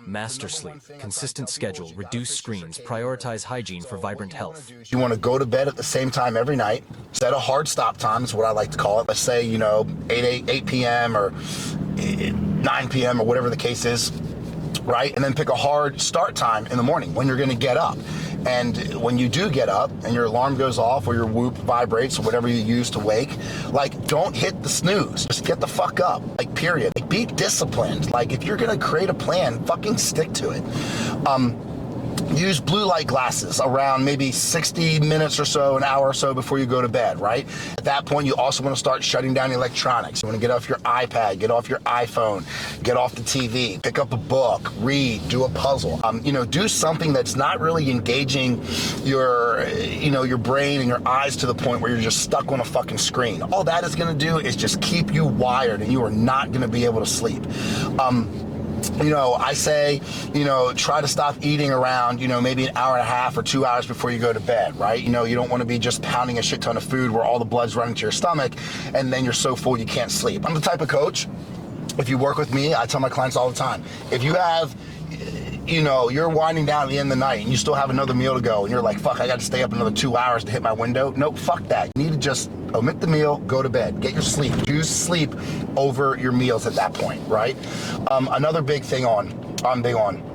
Master sleep, consistent schedule, reduce screens, prioritize hygiene for vibrant health. You want to go to bed at the same time every night. Set a hard stop time is what I like to call it. Let's say, 8 p.m. or 9 p.m. or whatever the case is, right? And then pick a hard start time in the morning when you're going to get up. And when you do get up and your alarm goes off or your Whoop vibrates or whatever you use to wake, don't hit the snooze. Just get the fuck up, period. Be disciplined. If you're going to create a plan, fucking stick to it. Use blue light glasses around maybe 60 minutes or so, an hour or so before you go to bed, right? At that point, you also want to start shutting down electronics. You want to get off your iPad, get off your iPhone, get off the TV, pick up a book, read, do a puzzle. Do something that's not really engaging your brain and your eyes to the point where you're just stuck on a fucking screen. All that is going to do is just keep you wired and you are not going to be able to sleep. I say, try to stop eating around, maybe an hour and a half or 2 hours before you go to bed, right? You don't want to be just pounding a shit ton of food where all the blood's running to your stomach and then you're so full you can't sleep. I'm the type of coach, if you work with me, I tell my clients all the time, if you have, you're winding down at the end of the night and you still have another meal to go and you're like, fuck, I got to stay up another 2 hours to hit my window. Nope, fuck that. You need to just omit the meal, go to bed, get your sleep. Choose sleep over your meals at that point, right? Another big thing I'm big on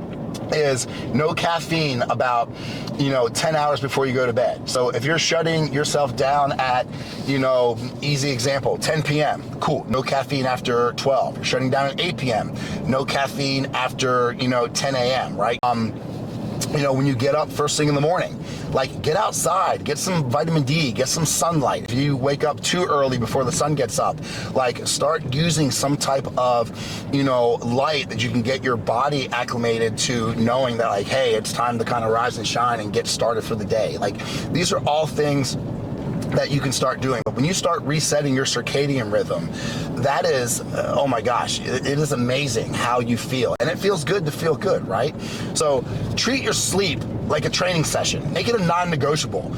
is no caffeine about 10 hours before you go to bed. So if you're shutting yourself down at easy example, 10 p.m. cool, no caffeine after 12. You're shutting down at 8 p.m. no caffeine after 10 a.m. right? When you get up first thing in the morning, get outside, get some vitamin D, get some sunlight. If you wake up too early before the sun gets up, start using some type of, light that you can get your body acclimated to knowing that hey, it's time to kind of rise and shine and get started for the day. These are all things that you can start doing. But when you start resetting your circadian rhythm, that is, oh my gosh, it is amazing how you feel. And it feels good to feel good, right? So treat your sleep like a training session. Make it a non-negotiable.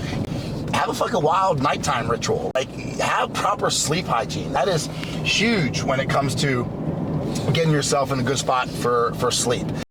Have a fucking wild nighttime ritual. Have proper sleep hygiene. That is huge when it comes to getting yourself in a good spot for sleep.